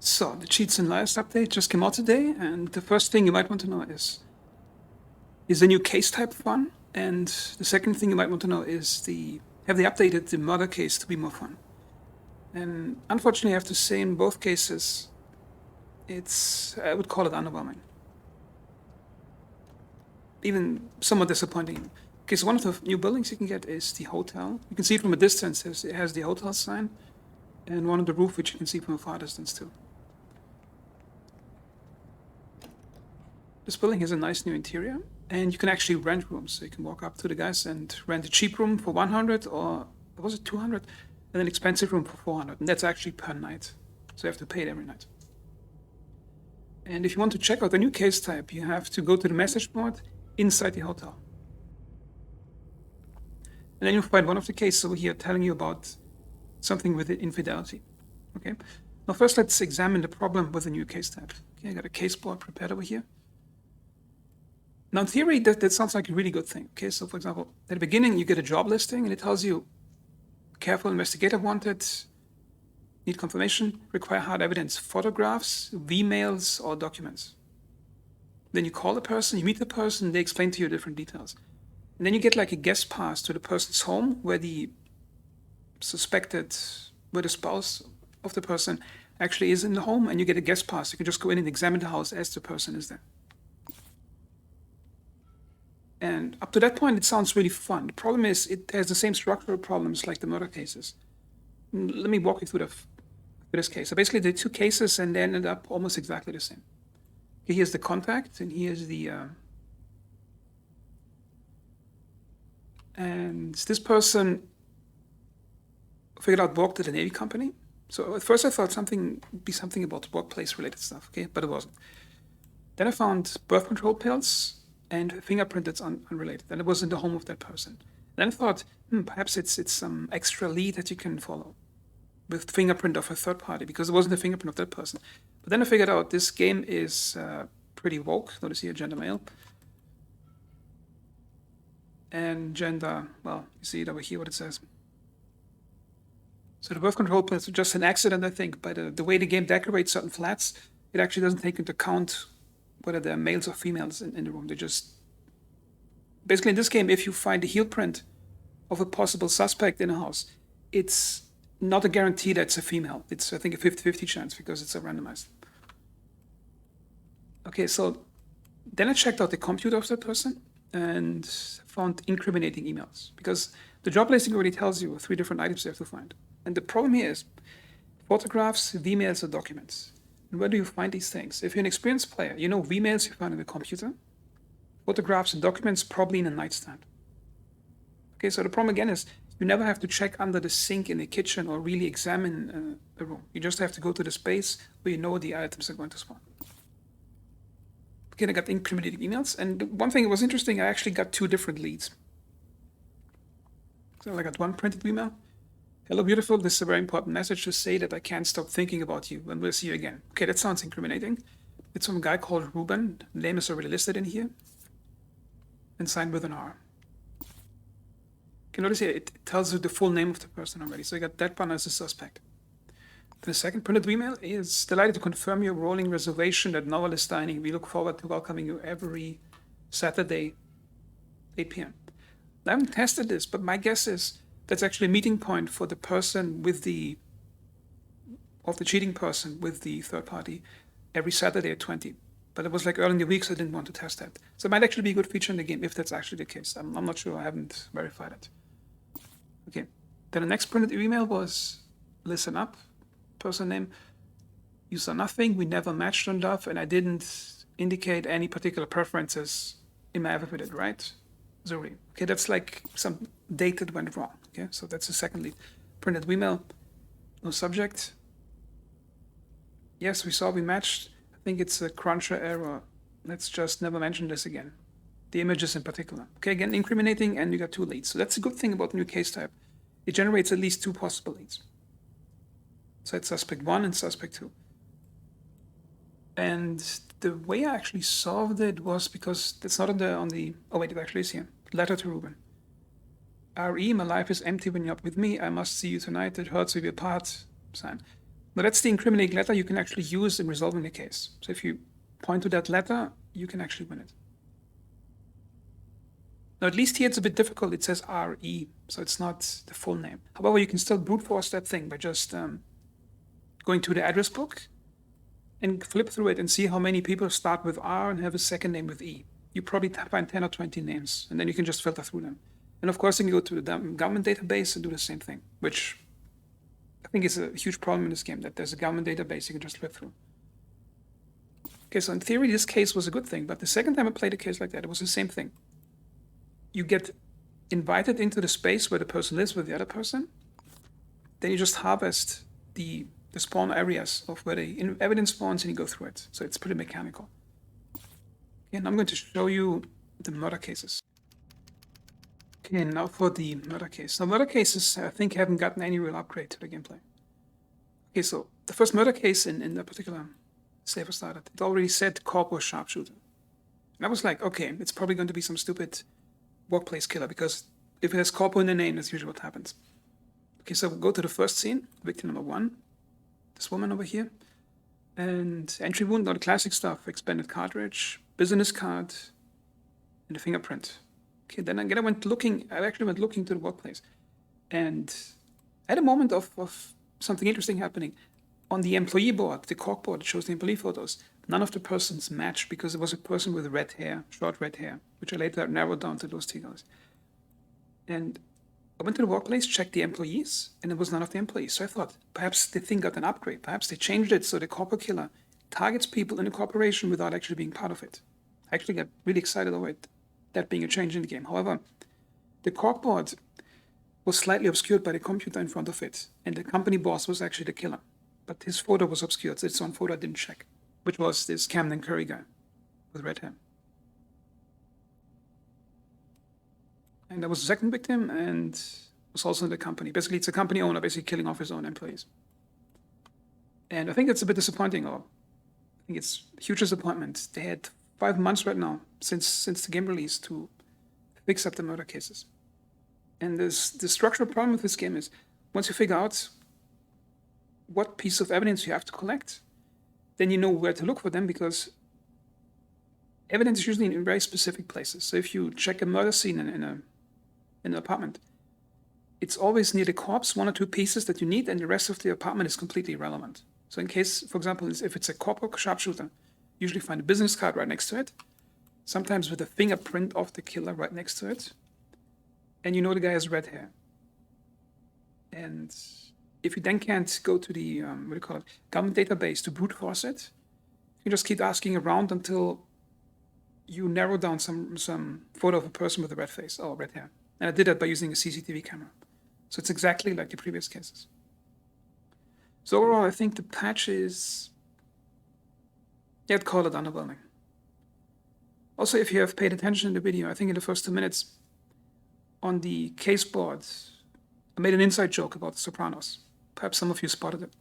So the Cheats and Liars update just came out today, and the first thing you might want to know is the new case type fun, and the second thing you might want to know is have they updated the murder case to be more fun? And unfortunately, I have to say in both cases, I would call it underwhelming, even somewhat disappointing. Okay, so one of the new buildings you can get is the hotel. You can see it from a distance. It has the hotel sign, and one on the roof, which you can see from a far distance too. This building has a nice new interior, and you can actually rent rooms. So you can walk up to the guys and rent a cheap room for 100, or was it 200, and an expensive room for 400, and that's actually per night. So you have to pay it every night. And if you want to check out the new case type, you have to go to the message board inside the hotel. And then you'll find one of the cases over here telling you about something with infidelity. Okay. Now first let's examine the problem with the new case type. Okay, I got a case board prepared over here. Now, in theory, that sounds like a really good thing. Okay, so for example, at the beginning, you get a job listing, and it tells you, careful investigator wanted, need confirmation, require hard evidence, photographs, emails, or documents. Then you call the person, you meet the person, they explain to you different details. And then you get like a guest pass to the person's home where the spouse of the person actually is in the home, and you get a guest pass. You can just go in and examine the house as the person is there. And up to that point, it sounds really fun. The problem is it has the same structural problems like the murder cases. Let me walk you through this case. So basically, the two cases, and they ended up almost exactly the same. Okay, here's the contact, and here's and this person figured out worked at a Navy company. So at first I thought something about workplace-related stuff, okay, but it wasn't. Then I found birth control pills and fingerprint that's unrelated, and it was in the home of that person. Then I thought, perhaps it's some extra lead that you can follow with fingerprint of a third party, because it wasn't the fingerprint of that person. But then I figured out this game is pretty woke. Notice here, gender male. And gender, well, you see it over here, what it says. So the birth control pills are just an accident, I think, by the way the game decorates certain flats. It actually doesn't take into account whether they're males or females in the room. They just, basically in this game, if you find a heel print of a possible suspect in a house, it's not a guarantee that it's a female. It's, I think, a 50-50 chance because it's a randomized. Okay, so then I checked out the computer of that person and found incriminating emails, because the job listing already tells you 3 different items you have to find. And the problem here is photographs, emails, or documents. And where do you find these things? If you're an experienced player, you know emails you find on the computer, photographs and documents probably in a nightstand. Okay, so the problem again is you never have to check under the sink in the kitchen or really examine the room. You just have to go to the space where you know the items are going to spawn. Okay, I got incriminating emails, and one thing that was interesting, I actually got 2 different leads. So I got one printed email. Hello, beautiful. This is a very important message to say that I can't stop thinking about you and we'll see you again. Okay, that sounds incriminating. It's from a guy called Ruben. The name is already listed in here and signed with an R. Okay, notice here, it tells you the full name of the person already. So you got that one as a suspect. The second printed email is delighted to confirm your rolling reservation at Novel is Dining. We look forward to welcoming you every Saturday, 8 p.m. I haven't tested this, but my guess is that's actually a meeting point for the person the cheating person with the third party every Saturday at 20. But it was like early in the week, so I didn't want to test that. So it might actually be a good feature in the game if that's actually the case. I'm not sure. I haven't verified it. Okay. Then the next printed email was, listen up, person name. You saw nothing. We never matched on love, and I didn't indicate any particular preferences in my affidavit, right? Zuri. Okay, that's like some date that went wrong. Okay, so that's the second lead. Printed email, no subject. Yes, we matched. I think it's a cruncher error. Let's just never mention this again. The images in particular. Okay, again, incriminating, and you got 2 leads. So that's a good thing about the new case type. It generates at least 2 possible leads. So it's suspect 1 and suspect 2. And the way I actually solved it was because it's not on the oh wait, it actually is here. Letter to Ruben. R.E., my life is empty when you're up with me. I must see you tonight. It hurts to be apart. Sign. Now that's the incriminating letter you can actually use in resolving the case. So if you point to that letter, you can actually win it. Now, at least here it's a bit difficult. It says RE, so it's not the full name. However, you can still brute force that thing by just going to the address book and flip through it and see how many people start with R and have a second name with E. You probably find 10 or 20 names, and then you can just filter through them. And of course, you can go to the government database and do the same thing, which I think is a huge problem in this game, that there's a government database you can just flip through. Okay, so in theory, this case was a good thing, but the second time I played a case like that, it was the same thing. You get invited into the space where the person lives with the other person, then you just harvest the spawn areas of where the evidence spawns and you go through it. So it's pretty mechanical. And I'm going to show you the murder cases. Okay, now for the murder case. Now, murder cases, I think, haven't gotten any real upgrade to the gameplay. Okay, so the first murder case in the particular save I started, it already said corpo sharpshooter. And I was like, okay, it's probably going to be some stupid workplace killer, because if it has corpo in the name, that's usually what happens. Okay, so we'll go to the first scene, victim number 1, this woman over here. And entry wound, all the classic stuff, expanded cartridge, business card, and a fingerprint. Okay, then again, I actually went looking to the workplace. And at a moment of something interesting happening, on the employee board, the cork board that shows the employee photos, none of the persons matched because it was a person with red hair, short red hair, which I later narrowed down to those 2 guys. And I went to the workplace, checked the employees, and it was none of the employees. So I thought, perhaps the thing got an upgrade. Perhaps they changed it so the corpo killer targets people in the corporation without actually being part of it. I actually got really excited over it, that being a change in the game. However, the cork board was slightly obscured by the computer in front of it, and the company boss was actually the killer. But his photo was obscured, so it's one photo I didn't check, which was this Camden Curry guy with red hair. And there was a second victim, and was also in the company. Basically, it's a company owner basically killing off his own employees. And I think it's a bit disappointing, or I think it's a huge disappointment. They had 5 months right now since the game release to fix up the murder cases. And the structural problem with this game is, once you figure out what piece of evidence you have to collect, then you know where to look for them, because evidence is usually in very specific places. So if you check a murder scene in an apartment, it's always near the corpse, 1 or 2 pieces that you need, and the rest of the apartment is completely irrelevant. So in case, for example, if it's a corpo sharpshooter, you usually find a business card right next to it, sometimes with a fingerprint of the killer right next to it, and you know the guy has red hair. And if you then can't go to the, government database to brute force it, you just keep asking around until you narrow down some photo of a person with a red face or red hair. And I did that by using a CCTV camera. So it's exactly like the previous cases. So overall, I think the patch is, I'd call it underwhelming. Also, if you have paid attention in the video, I think in the first 2 minutes on the case board, I made an inside joke about The Sopranos. Perhaps some of you spotted it.